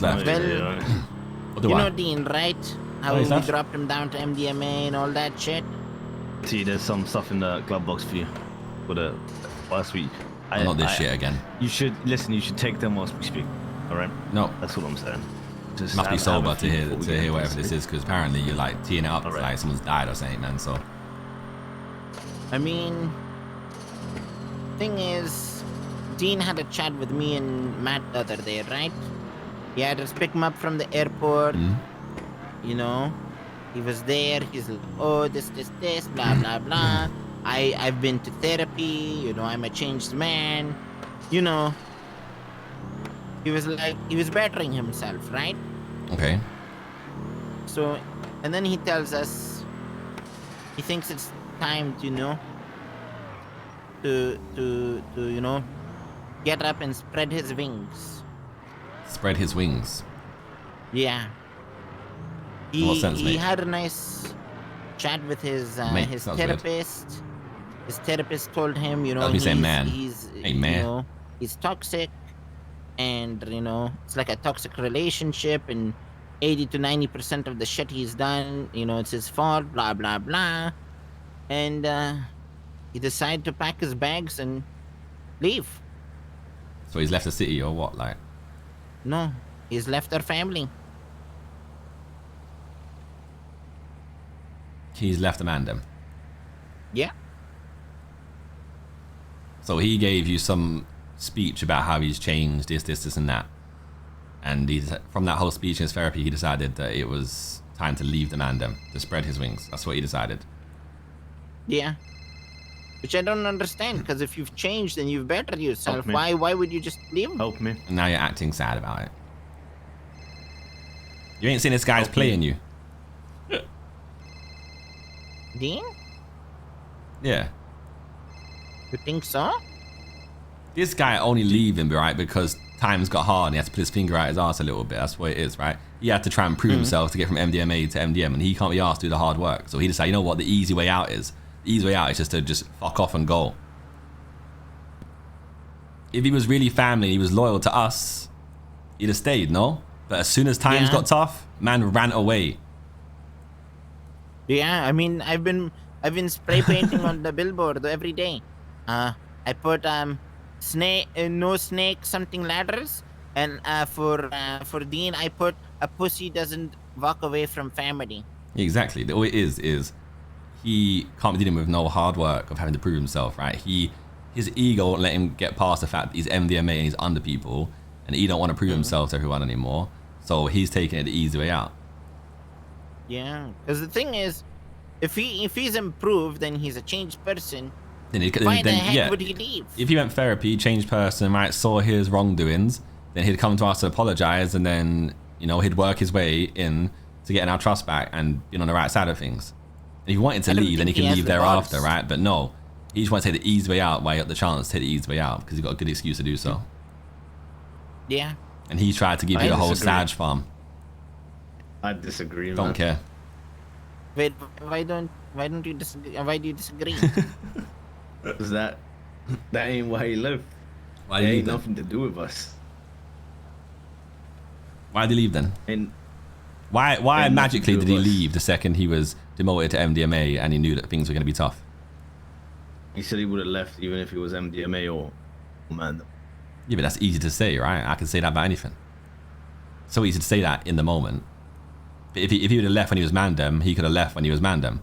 Left. Well, you know Dean, right? How we dropped him down to MDMA and all that shit. See, there's some stuff in the glove box for you for the last week. Not this shit again. You should listen. You should take them whilst we speak. All right? No, that's what I'm saying. Just must be sober to hear whatever this is, because apparently you're like teeing it up like someone's died or something, man. So. I mean, thing is, Dean had a chat with me and Matt the other day, right? He had us pick him up from the airport. You know, he was there. He's like, oh, this, blah, blah, blah. I've been to therapy. You know, I'm a changed man. You know, he was like, he was bettering himself, right? Okay. So, and then he tells us he thinks it's time to, you know, to you know, get up and spread his wings. Spread his wings. Yeah. He had a nice chat with his therapist. Good. His therapist told him, you know, he's hey, man. You know, he's toxic, and you know, it's like a toxic relationship, and 80 to 90% of the shit he's done, you know, it's his fault. Blah blah blah, and he decided to pack his bags and leave. So he's left the city, or what, like? No, he's left our family. He's left the Mandem. Yeah. So he gave you some speech about how he's changed this, and that. And from that whole speech in his therapy, he decided that it was time to leave the Mandem, to spread his wings. That's what he decided. Yeah. Which I don't understand, because if you've changed and you've bettered yourself, why would you just leave? Help me. And now you're acting sad about it. You ain't seen this guy's playing you. Dean? Yeah. You think so? This guy only leaving, right, because times got hard and he had to put his finger out his ass a little bit. That's what it is, right? He had to try and prove himself to get from MDMA to MDM, and he can't be asked to do the hard work. So he decided, you know what, the easy way out is? The easy way out is just to fuck off and go. If he was really family, he was loyal to us, he'd have stayed, no? But as soon as times got tough, man ran away. Yeah, I mean, I've been spray painting on the billboard every day. I put no snake something ladders, and for Dean I put a pussy doesn't walk away from family. Exactly. All it is he can't be dealing with no hard work of having to prove himself, right? His ego won't let him get past the fact that he's MDMA and he's under people, and he don't want to prove himself to everyone anymore. So he's taking it the easy way out. Yeah, because the thing is, if he's improved, then he's a changed person. Why the heck would he leave? If he went therapy, changed person, right, saw his wrongdoings, then he'd come to us to apologize, and then, you know, he'd work his way in to getting our trust back and being on the right side of things. And if he wanted to leave, then he can leave thereafter, right? But no, he just wants to take the easy way out while he got the chance to take the easy way out, because he's got a good excuse to do so. Yeah. And he tried to give you the whole Sag farm. I disagree, man. Don't care. Wait, why don't you disagree? Why do you disagree? Because that ain't why he left. Why it ain't nothing to do with us. Why did he leave then? And why magically did he leave the second he was demoted to MDMA and he knew that things were going to be tough? He said he would have left even if he was MDMA or Mandem. Yeah, but that's easy to say, right? I can say that about anything. So easy to say that in the moment. But if he would have left when he was Mandem, he could have left when he was Mandem.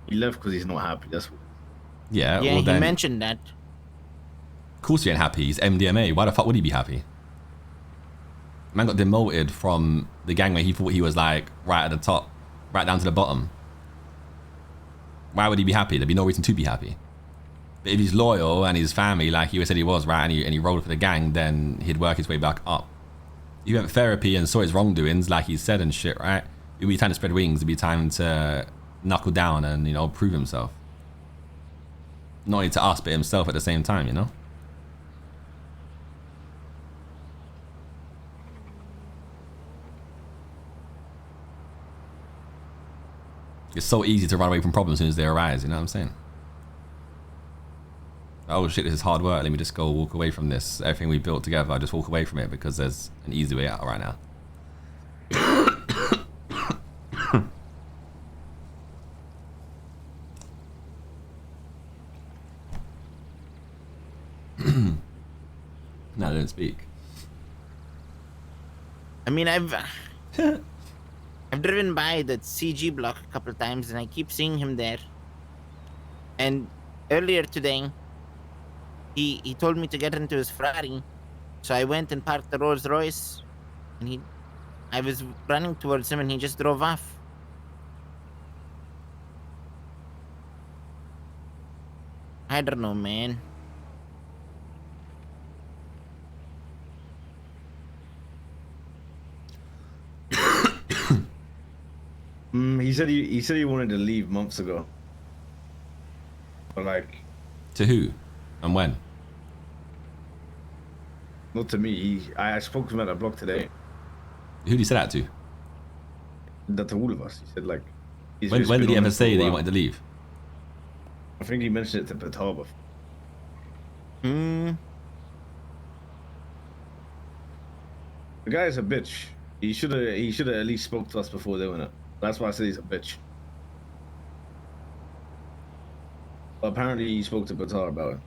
He left because he's not happy. That's what. Yeah. Yeah, well, then, he mentioned that. Of course he ain't happy. He's MDMA. Why the fuck would he be happy? Man got demoted from the gang where he thought he was like right at the top, right down to the bottom. Why would he be happy? There'd be no reason to be happy. But if he's loyal and his family, like he said he was, right, and he rolled for the gang, then he'd work his way back up. He went therapy and saw his wrongdoings, like he said and shit, right? It'd be time to spread wings. It'd be time to knuckle down and, you know, prove himself. Not only to us, but himself at the same time, you know? It's so easy to run away from problems as soon as they arise, you know what I'm saying? oh shit, this is hard work. Let me just go walk away from this. Everything we built together, I just walk away from it because there's an easy way out right now. No, I don't speak. I mean, I've driven by the CG block a couple of times, and I keep seeing him there. And earlier today, he told me to get into his Ferrari, so I went and parked the Rolls Royce, and I was running towards him, and he just drove off. I don't know, man. He said he wanted to leave months ago. But like, to who and when? Not to me. I spoke to him at the block today. Who did he say that to? That to all of us. He said like. When did he ever say that he wanted to leave? I think he mentioned it to Pataba. Hmm. The guy is a bitch. He should have at least spoke to us before doing it. That's why I said he's a bitch. But apparently he spoke to Batar about it.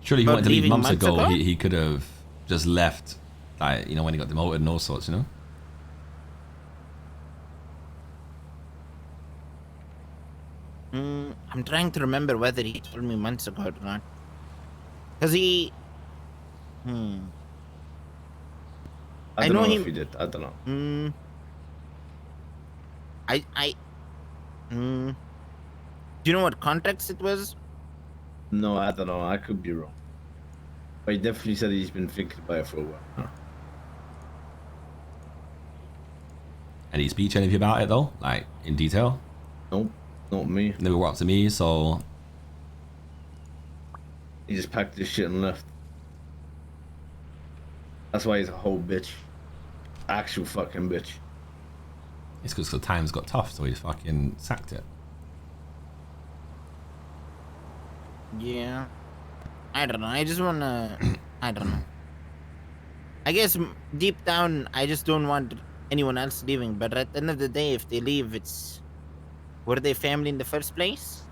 Surely he wanted to leave months ago. He could have just left, like, you know, when he got demoted and all sorts, you know? I'm trying to remember whether he told me months ago or not. Because he... I don't know if he did. I don't know. Do you know what context it was? No, I don't know. I could be wrong. But he definitely said he's been thinking about it for a while. Huh. Any speech anything about it though? Like, in detail? Nope. Not me. Never were up to me, so... He just packed his shit and left. That's why he's a whole bitch. Actual fucking bitch. It's because the times got tough, so he fucking sacked it. Yeah. I don't know. I just wanna... I don't know. I guess deep down, I just don't want anyone else leaving. But at the end of the day, if they leave, it's... Were they family in the first place?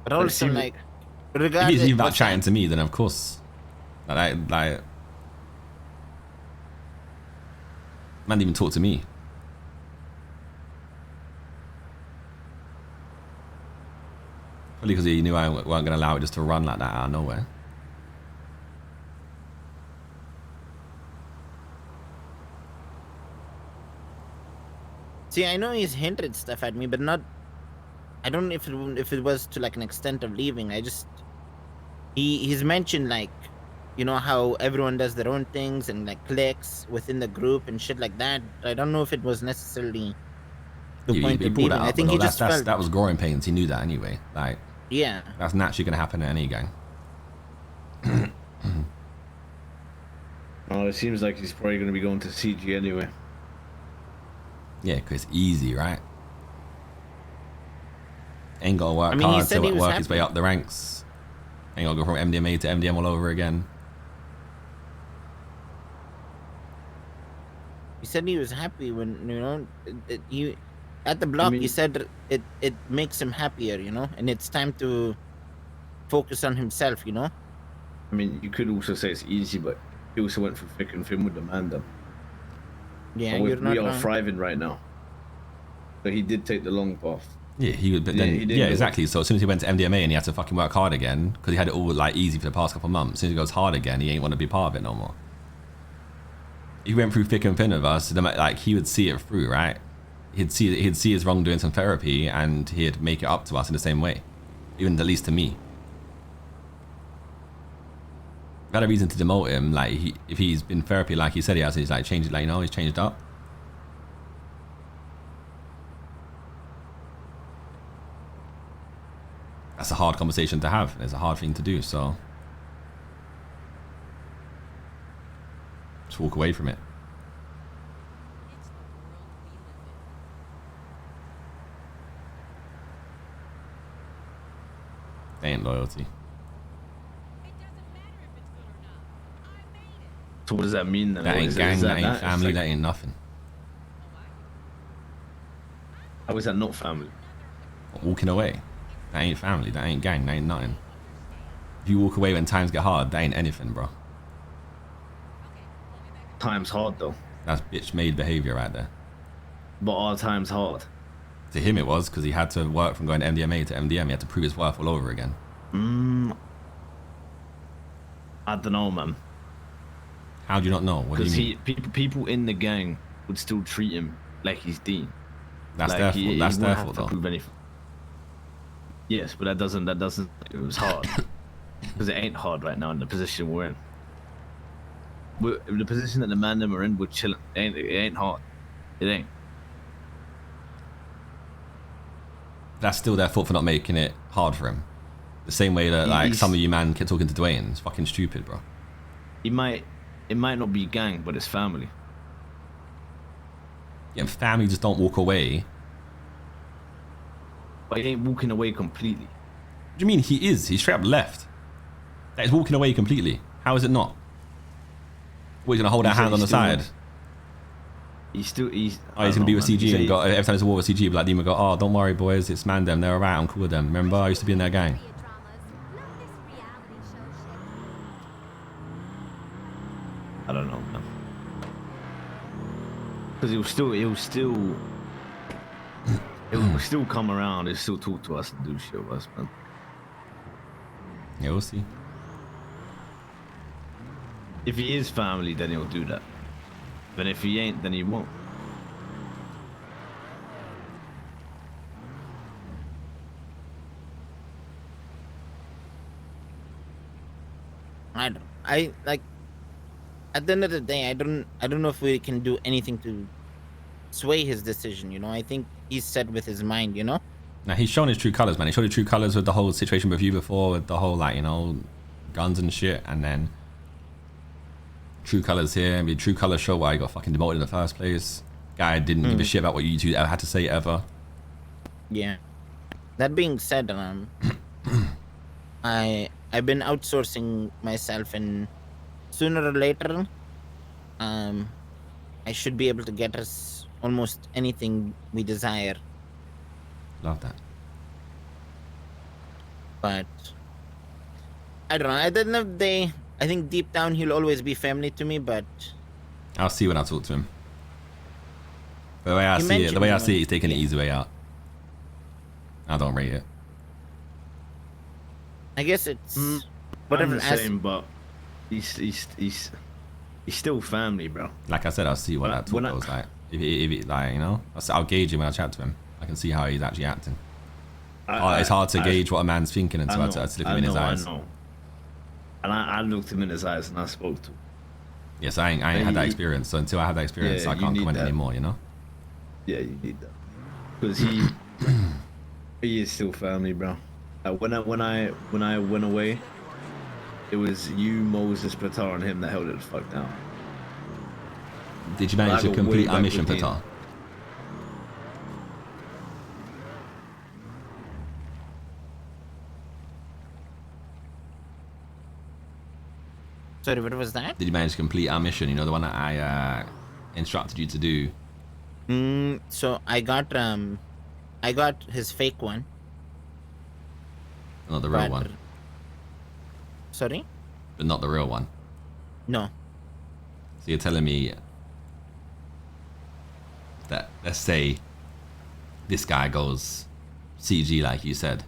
But also, like... Regardless, if he's about chatting to me, then of course... Like... Man didn't even talk to me. Probably because he knew I weren't going to allow it just to run like that out of nowhere. See, I know he's hinted stuff at me, but not... I don't know if it was to like an extent of leaving. I just... He's mentioned like, you know, how everyone does their own things and like cliques within the group and shit like that. I don't know if it was necessarily the point of leaving. I think he just felt... That was growing pains. He knew that anyway. Like... Yeah. That's naturally going to happen in any gang. Oh, it seems like he's probably going to be going to CG anyway. Yeah, because it's easy, right? Ain't got to work hard to work his way up the ranks. Ain't got to go from MDMA to MDM all over again. He said he was happy when, you know, at the block, he said it makes him happier, you know, and it's time to focus on himself, you know. I mean, you could also say it's easy, but he also went for thick and thin with the Mandem. Yeah, we are thriving right now. But he did take the long path. Yeah, he would. But then, yeah, exactly. So as soon as he went to MDMA and he had to fucking work hard again because he had it all like easy for the past couple of months. As soon as he goes hard again, he ain't want to be part of it no more. He went through thick and thin with us. Like he would see it through, right? He'd see his wrongdoing some therapy and he'd make it up to us in the same way, even at least to me. If I had a reason to demote him, like if he's been therapy like he said he has, he's like changed, like, you know, he's changed up. That's a hard conversation to have. It's a hard thing to do, so just walk away from it. They ain't loyalty. So what does that mean then? That What ain't is it? gang, Is that ain't It's family, like, that ain't nothing. how is that not family? Walking away, that ain't family, that ain't gang, that ain't nothing. If you walk away when times get hard, that ain't anything, bro. Time's hard though. That's bitch made behavior right there. But our time's hard. To him it was, because he had to work from going to MDMA to MDM. He had to prove his worth all over again. I don't know, man. How do you not know? What do you mean? Because people in the gang would still treat him like he's Dean. That's like their fault. That's their fault, though. Prove anything. Yes, but that doesn't. It was hard because it ain't hard right now in the position we're in. In the position that the Mandem are in, we're chilling. It ain't hard. It ain't. That's still their fault for not making it hard for him. The same way that like some of you man kept talking to Dwayne. It's fucking stupid, bro. It might not be gang, but it's family. Yeah, family just don't walk away. But he ain't walking away completely. What do you mean he is? He's straight up left. That is walking away completely. How is it not? We're gonna hold our hand on the side. He's gonna be with CG and go every time there's a war with CG, like Dima go, oh, don't worry boys, it's Mandem, they're alright, I'm cool with them. Remember, I used to be in their gang. I don't know, man. Because he'll still come around. He'll still talk to us and do shit with us, man. Yeah, we'll see. If he is family, then he'll do that. But if he ain't, then he won't. I like. At the end of the day, I don't know if we can do anything to sway his decision. You know, I think he's set with his mind. You know. Now he's shown his true colors, man. He showed his true colors with the whole situation with you before, with the whole like guns and shit, and then true colors here. I mean, true colors show why he got fucking demoted in the first place. Guy didn't give a shit about what you two ever had to say ever. Yeah. That being said, I've been outsourcing myself, and sooner or later, I should be able to get us almost anything we desire. Love that. But I don't know. At the end of the day, I think deep down he'll always be family to me. But I'll see when I talk to him. The way I see it, he's taking the easy way out. I don't rate it. I guess it's whatever. I'm the same, but he's still family, bro. Like I said, I'll see what that talk goes like. If it like I'll gauge him when I chat to him. I can see how he's actually acting. It's hard to gauge what a man's thinking until I look him in his eyes. I know. And I looked him in his eyes and I spoke to him. Yes, I ain't had that experience. So until I have that experience, I can't comment anymore. You know. Yeah, you need that because he is still family, bro. When I went away, it was you, Moses, Patar, and him that held it the fuck down. Did you manage to complete our mission, Patar? Sorry, what was that? Did you manage to complete our mission? You know, the one that I instructed you to do. So I got his fake one. Not the real one. Sorry? But not the real one. No. So you're telling me that, let's say, this guy goes CG like you said.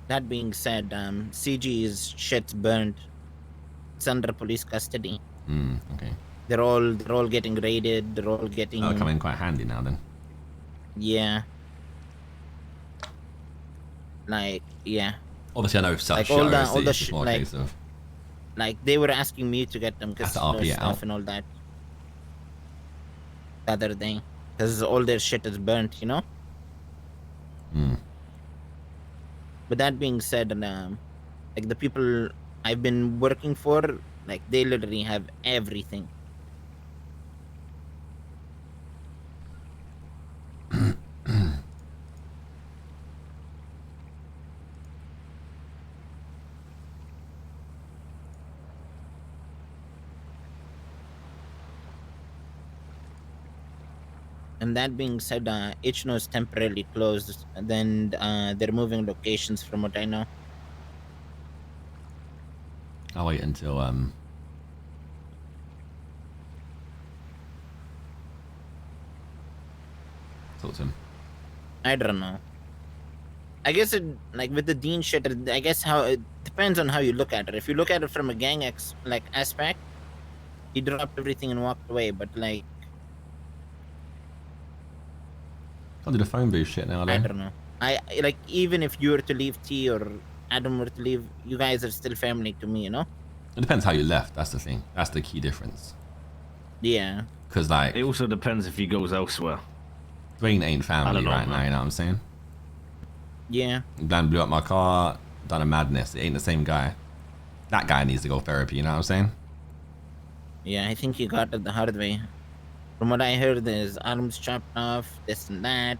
That being said, CG is shit's burned. It's under police custody. Okay. They're all getting raided. They're all getting. Oh, coming in quite handy now then. Yeah. Like yeah. Obviously, I know stuff. Like all the shit. Like they were asking me to get them casino stuff and all that. The other day, because all their shit is burnt, you know. But that being said, like the people I've been working for, like they literally have everything. And that being said, Ichno is temporarily closed. And then they're moving locations from what I know. I'll wait until talk to him. I don't know. I guess it like with the Dean shit. I guess how it depends on how you look at it. If you look at it from a gang aspect, he dropped everything and walked away. But like, Can't do the phone booth shit now, I though. don't know. I like even if you were to leave T or Adam were to leave, you guys are still family to me. You know? It depends how you left. That's the thing. That's the key difference. Yeah. Because like, It also depends if he goes elsewhere. Dwayne ain't I family don't know, right now. man. You know what I'm saying? Yeah. Dan blew up my car, done a madness. It ain't the same guy. That guy needs to go therapy. You know what I'm saying? Yeah. I think he got it the hard way. From what I heard, his arms chopped off, this and that.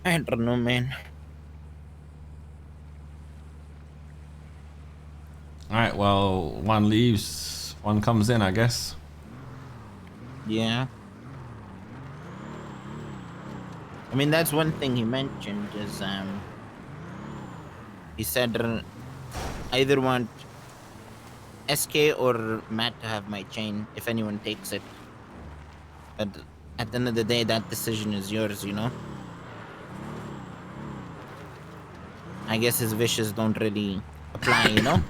I don't know, man. All right. Well, one leaves, one comes in, I guess. Yeah. I mean, that's one thing he mentioned is he said either want SK or Matt to have my chain if anyone takes it. But at the end of the day, that decision is yours, you know? I guess his wishes don't really apply, you know?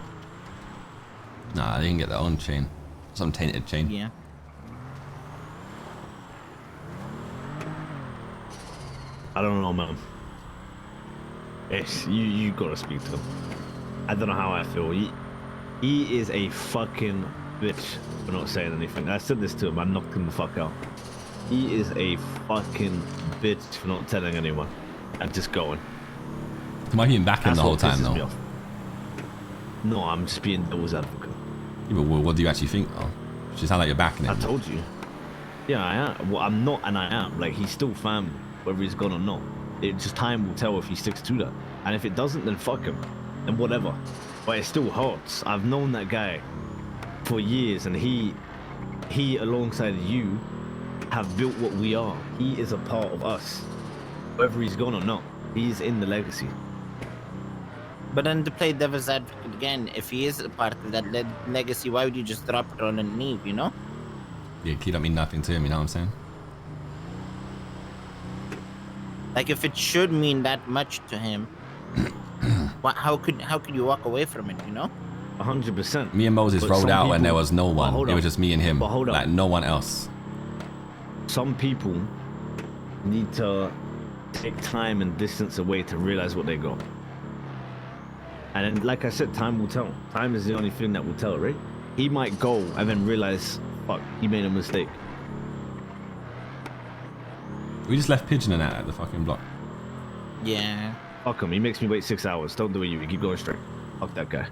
Nah, they can get their own chain. Some tainted chain. Yeah. I don't know, man. You gotta speak to him. I don't know how I feel. He is a fucking bitch for not saying anything. I said this to him. I knocked him the fuck out. He is a fucking bitch for not telling anyone and just going. Am I being back in the whole time, pisses me though? off. No, I'm just being devil's advocate. Yeah, but what do you actually think, though? She sound like you're backing I him. told you. Yeah, I am. Well, I'm not, and I am. Like, he's still family, whether he's gone or not. It just time will tell if he sticks to that. And if it doesn't, then fuck him, and whatever. But it still hurts. I've known that guy for years, and he alongside you have built what we are. He is a part of us, whether he's gone or not. He's in the legacy. But then to play devil's advocate again, if he is a part of that legacy, why would you just drop it on and leave, you know? Yeah, key don't mean nothing to him, you know what I'm saying? Like if it should mean that much to him, how could you walk away from it, you know? 100%. Me and Moses But rode some out when there people- was no But one. hold It was up. just me and him. But hold up. Like, no one else. Some people need to take time and distance away to realize what they got. And then, like I said, time will tell. Time is the only thing that will tell, right? He might go and then realize, fuck, he made a mistake. We just left Pigeon and that at the fucking block. Yeah. Fuck him. He makes me wait 6 hours. Don't do it, you. Keep going straight. Fuck that guy.